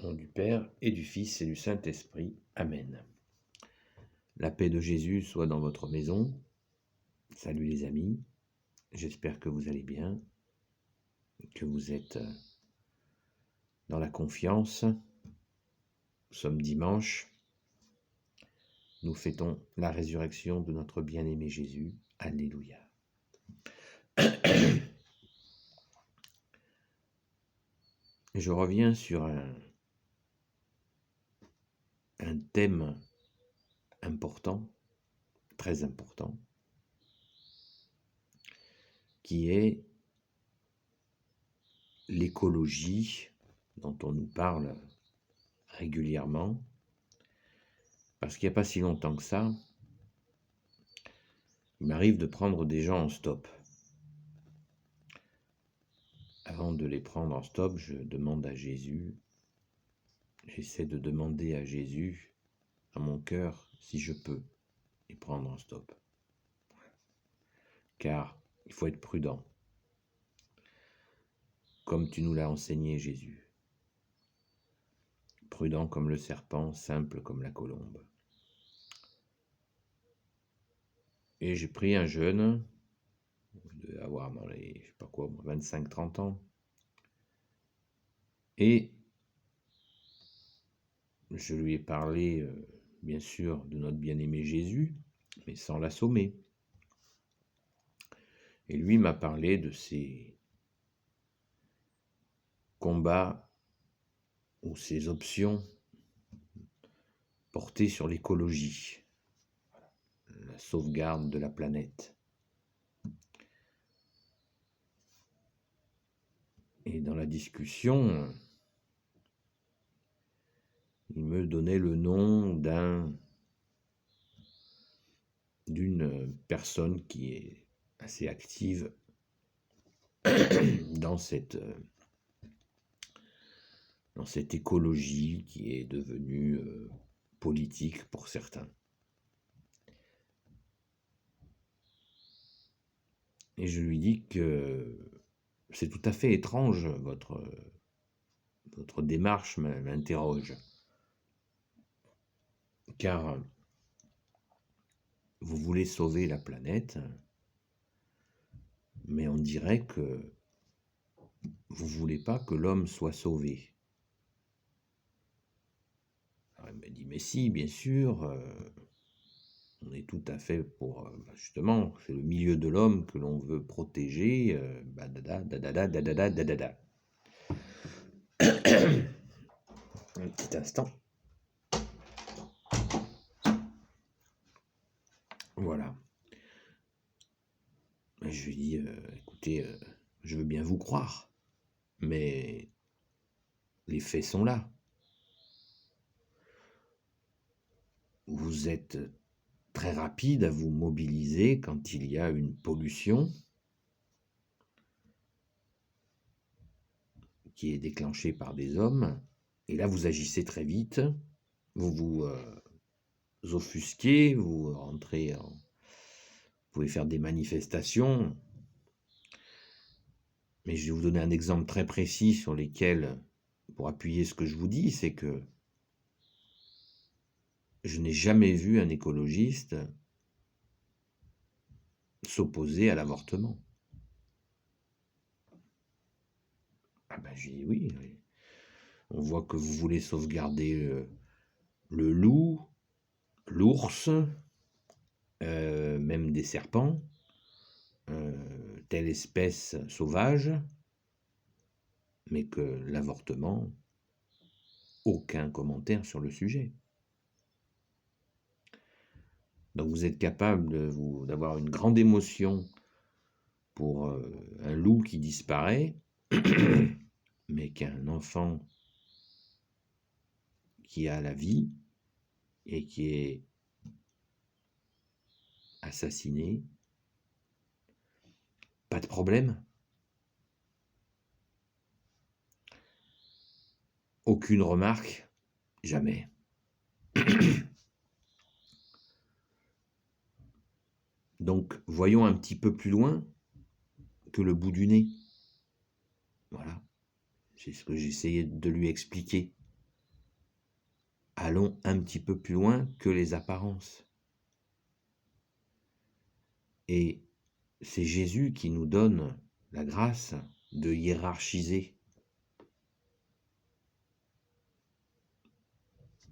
Au nom du Père et du Fils et du Saint-Esprit. Amen. La paix de Jésus soit dans votre maison. Salut les amis, j'espère que vous allez bien, que vous êtes dans la confiance. Nous sommes dimanche, nous fêtons la résurrection de notre bien-aimé Jésus. Alléluia. Je reviens sur un thème important, très important, qui est l'écologie dont on nous parle régulièrement, parce qu'il n'y a pas si longtemps que ça, il m'arrive de prendre des gens en stop. Avant de les prendre en stop, je demande à Jésus, j'essaie de demander à Jésus, à mon cœur, si je peux les prendre en stop. Car il faut être prudent, comme tu nous l'as enseigné, Jésus. Prudent comme le serpent, simple comme la colombe. Et j'ai pris un jeune, il devait avoir dans les, 25-30 ans, et je lui ai parlé, bien sûr, de notre bien-aimé Jésus, mais sans l'assommer. Et lui m'a parlé de ses combats ou ses options portées sur l'écologie, la sauvegarde de la planète. Et dans la discussion, il me donnait le nom d'une personne qui est assez active dans cette écologie qui est devenue politique pour certains. Et je lui dis que c'est tout à fait étrange, votre démarche m'interroge. Car vous voulez sauver la planète, mais on dirait que vous ne voulez pas que l'homme soit sauvé. Alors il m'a dit, mais si, bien sûr, on est tout à fait pour, justement, c'est le milieu de l'homme que l'on veut protéger, Un petit instant. Voilà. Je lui dis, écoutez, je veux bien vous croire, mais les faits sont là. Vous êtes très rapide à vous mobiliser quand il y a une pollution qui est déclenchée par des hommes, et là vous agissez très vite, vous vous offusquez, vous rentrez vous pouvez faire des manifestations, mais je vais vous donner un exemple très précis sur lesquels, pour appuyer ce que je vous dis, c'est que je n'ai jamais vu un écologiste s'opposer à l'avortement. Ah ben j'ai dit oui. On voit que vous voulez sauvegarder le loup, l'ours, même des serpents, telle espèce sauvage, mais que l'avortement, aucun commentaire sur le sujet. Donc vous êtes capable d'avoir une grande émotion pour un loup qui disparaît, mais qu'un enfant qui a la vie et qui est assassiné, pas de problème. Aucune remarque, jamais. Donc, voyons un petit peu plus loin que le bout du nez. Voilà, c'est ce que j'essayais de lui expliquer. allons un petit peu plus loin que les apparences. Et c'est Jésus qui nous donne la grâce de hiérarchiser.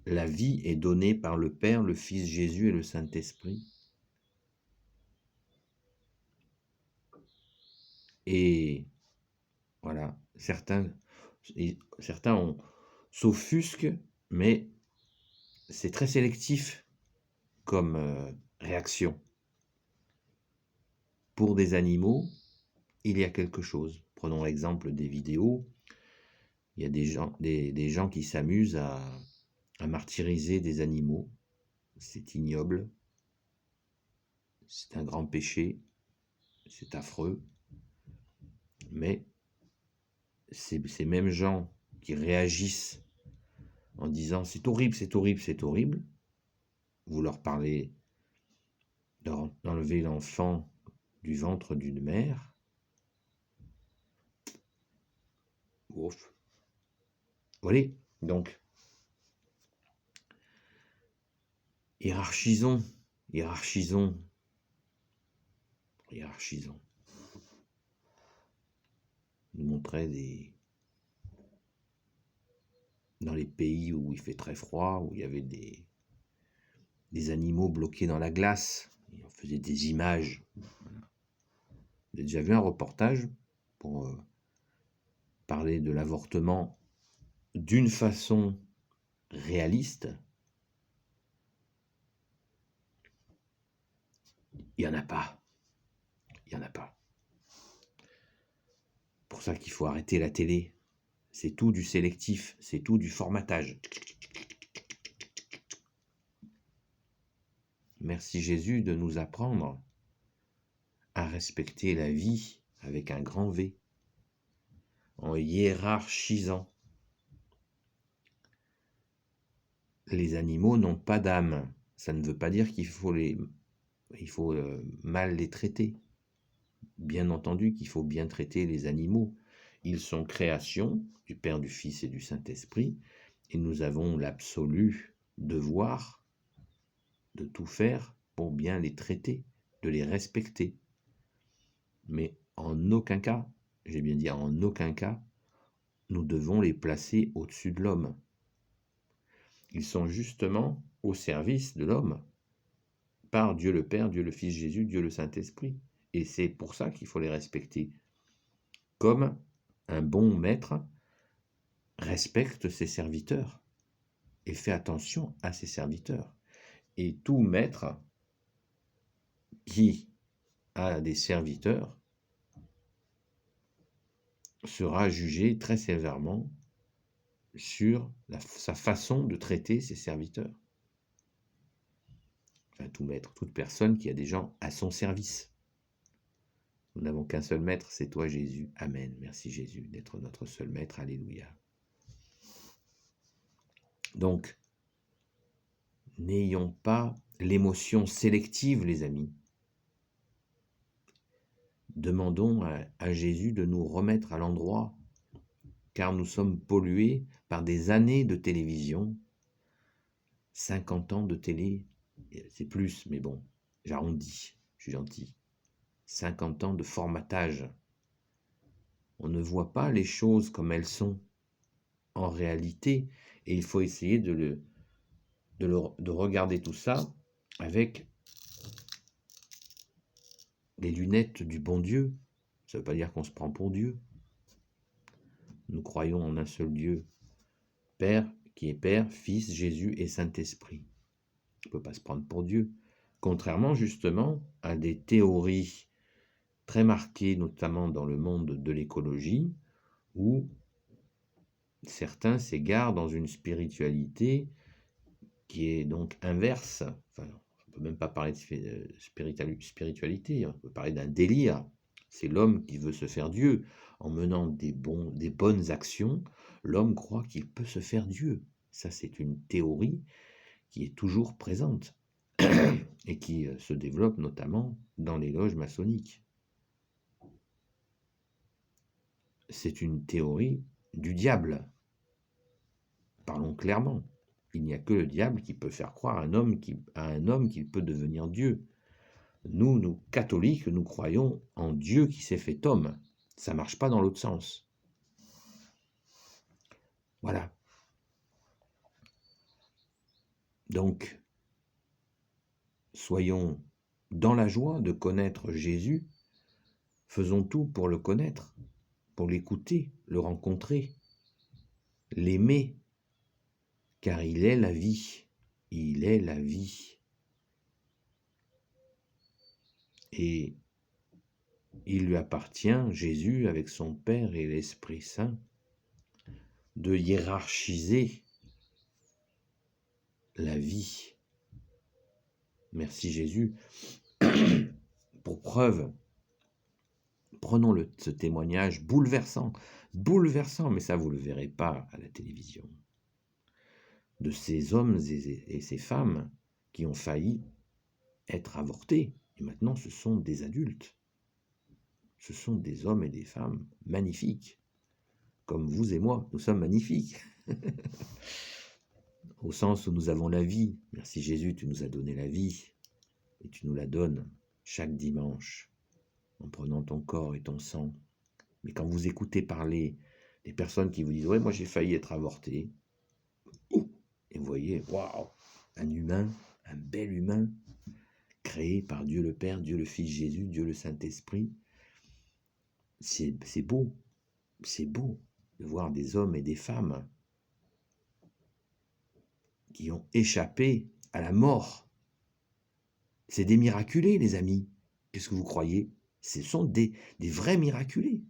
La vie est donnée par le Père, le Fils Jésus et le Saint-Esprit. Et voilà, certains s'offusquent, mais c'est très sélectif comme réaction. Pour des animaux, il y a quelque chose. Prenons l'exemple des vidéos. Il y a des gens qui s'amusent à martyriser des animaux. C'est ignoble. C'est un grand péché. C'est affreux. Mais ces mêmes gens qui réagissent en disant « c'est horrible, c'est horrible, c'est horrible », vous leur parlez d'enlever l'enfant du ventre d'une mère. Ouf. Voilà, donc, hiérarchisons. Nous montrait dans les pays où il fait très froid, où il y avait des animaux bloqués dans la glace, et on faisait des images. Voilà. J'ai déjà vu un reportage pour parler de l'avortement d'une façon réaliste. Il n'y en a pas. Pour ça qu'il faut arrêter la télé. C'est tout du sélectif, c'est tout du formatage. Merci Jésus de nous apprendre à respecter la vie avec un grand V, en hiérarchisant. Les animaux n'ont pas d'âme. Ça ne veut pas dire qu'il faut mal les traiter. Bien entendu qu'il faut bien traiter les animaux. Ils sont créations du Père, du Fils et du Saint-Esprit, et nous avons l'absolu devoir de tout faire pour bien les traiter, de les respecter. Mais en aucun cas, j'ai bien dit en aucun cas, nous devons les placer au-dessus de l'homme. Ils sont justement au service de l'homme, par Dieu le Père, Dieu le Fils Jésus, Dieu le Saint-Esprit. Et c'est pour ça qu'il faut les respecter. Comme un bon maître respecte ses serviteurs et fait attention à ses serviteurs. Et tout maître qui a des serviteurs sera jugé très sévèrement sur sa façon de traiter ses serviteurs. Enfin, tout maître, toute personne qui a des gens à son service. Nous n'avons qu'un seul maître, c'est toi Jésus. Amen. Merci Jésus d'être notre seul maître. Alléluia. Donc, n'ayons pas l'émotion sélective, les amis. Demandons à Jésus de nous remettre à l'endroit, car nous sommes pollués par des années de télévision. 50 ans de télé, c'est plus, mais bon, j'arrondis, je suis gentil. 50 ans de formatage. On ne voit pas les choses comme elles sont en réalité, et il faut essayer de regarder tout ça avec les lunettes du bon Dieu. Ça ne veut pas dire qu'on se prend pour Dieu. Nous croyons en un seul Dieu, Père, qui est Père, Fils, Jésus et Saint-Esprit. On ne peut pas se prendre pour Dieu. Contrairement justement à des théories très marquées, notamment dans le monde de l'écologie, où certains s'égarent dans une spiritualité qui est donc inverse. Enfin, on ne peut même pas parler de spiritualité, on peut parler d'un délire. C'est l'homme qui veut se faire Dieu. En menant des bonnes actions, l'homme croit qu'il peut se faire Dieu. Ça, c'est une théorie qui est toujours présente et qui se développe notamment dans les loges maçonniques. C'est une théorie du diable. Parlons clairement. Il n'y a que le diable qui peut faire croire à un homme qu'il peut devenir Dieu. Nous, catholiques, nous croyons en Dieu qui s'est fait homme. Ça ne marche pas dans l'autre sens. Voilà. Donc, soyons dans la joie de connaître Jésus. Faisons tout pour le connaître, pour l'écouter, le rencontrer, l'aimer, car il est la vie. Il est la vie. Et il lui appartient, Jésus, avec son Père et l'Esprit Saint, de hiérarchiser la vie. Merci Jésus. Pour preuve, prenons ce témoignage bouleversant, mais ça vous ne le verrez pas à la télévision, de ces hommes et ces femmes qui ont failli être avortés. Et maintenant, ce sont des adultes. Ce sont des hommes et des femmes magnifiques. Comme vous et moi, nous sommes magnifiques. Au sens où nous avons la vie. Merci Jésus, tu nous as donné la vie. Et tu nous la donnes chaque dimanche, en prenant ton corps et ton sang. Mais quand vous écoutez parler des personnes qui vous disent « Ouais, moi j'ai failli être avorté », et vous voyez, waouh, un humain, un bel humain, créé par Dieu le Père, Dieu le Fils Jésus, Dieu le Saint-Esprit. C'est beau de voir des hommes et des femmes qui ont échappé à la mort. C'est des miraculés, les amis. Qu'est-ce que vous croyez? Ce sont des vrais miraculés.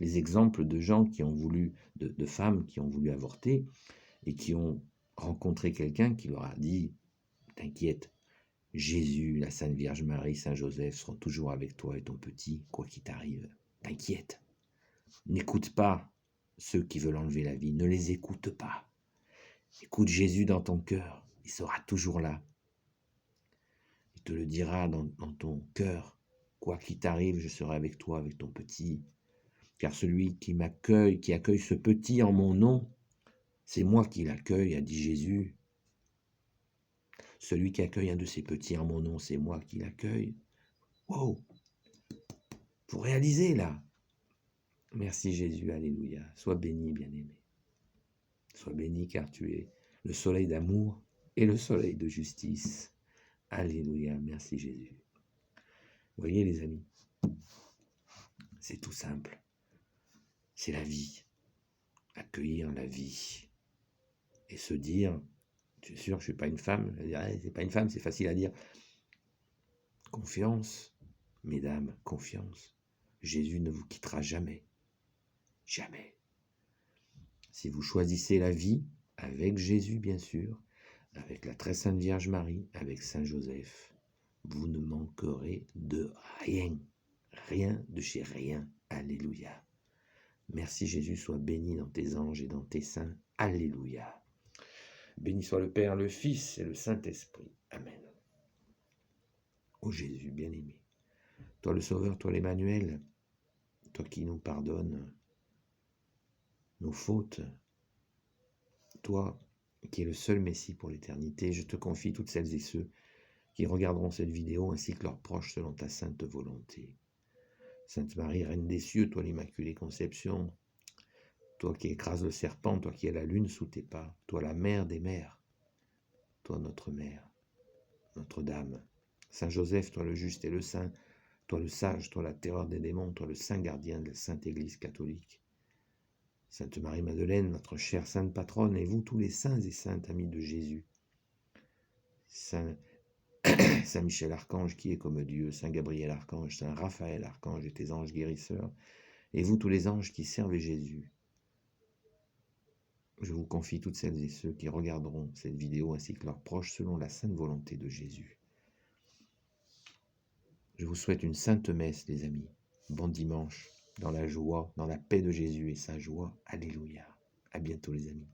Les exemples de gens qui ont voulu, de femmes qui ont voulu avorter et qui ont rencontré quelqu'un qui leur a dit « T'inquiète, Jésus, la Sainte Vierge Marie, Saint Joseph seront toujours avec toi et ton petit, quoi qu'il t'arrive. T'inquiète. N'écoute pas ceux qui veulent enlever la vie. Ne les écoute pas. Écoute Jésus dans ton cœur. Il sera toujours là. Il te le dira dans ton cœur. Quoi qu'il t'arrive, je serai avec toi, avec ton petit. Car celui qui m'accueille, qui accueille ce petit en mon nom, c'est moi qui l'accueille, a dit Jésus. Celui qui accueille un de ces petits en mon nom, c'est moi qui l'accueille. Wow! Faut réaliser là. Merci Jésus, alléluia. Sois béni, bien-aimé. Sois béni car tu es le soleil d'amour et le soleil de justice. Alléluia, merci Jésus. Vous voyez les amis, c'est tout simple. C'est la vie. Accueillir la vie. Et se dire, je suis sûr que je ne suis pas une femme. C'est pas une femme, c'est facile à dire. Confiance, mesdames, confiance. Jésus ne vous quittera jamais. Jamais. Si vous choisissez la vie, avec Jésus bien sûr, avec la très sainte Vierge Marie, avec Saint Joseph, vous ne manquerez de rien. Rien de chez rien. Alléluia. Merci Jésus, sois béni dans tes anges et dans tes saints. Alléluia. Béni soit le Père, le Fils et le Saint-Esprit. Amen. Ô Jésus bien-aimé, toi le Sauveur, toi l'Emmanuel, toi qui nous pardonnes nos fautes, toi qui es le seul Messie pour l'éternité, je te confie toutes celles et ceux qui regarderont cette vidéo ainsi que leurs proches selon ta sainte volonté. Sainte Marie, Reine des cieux, toi l'Immaculée Conception, toi qui écrases le serpent, toi qui as la lune sous tes pas, toi la mère des mères, toi notre mère, Notre-Dame, Saint Joseph, toi le juste et le saint, toi le sage, toi la terreur des démons, toi le saint gardien de la Sainte Église catholique, Sainte Marie-Madeleine, notre chère sainte patronne, et vous tous les saints et saintes amis de Jésus, Saint Michel Archange qui est comme Dieu, Saint Gabriel Archange, Saint Raphaël Archange et tes anges guérisseurs, et vous tous les anges qui servent Jésus, je vous confie toutes celles et ceux qui regarderont cette vidéo ainsi que leurs proches selon la sainte volonté de Jésus. Je vous souhaite une sainte messe, les amis. Bon dimanche, dans la joie, dans la paix de Jésus et sa joie. Alléluia. À bientôt, les amis.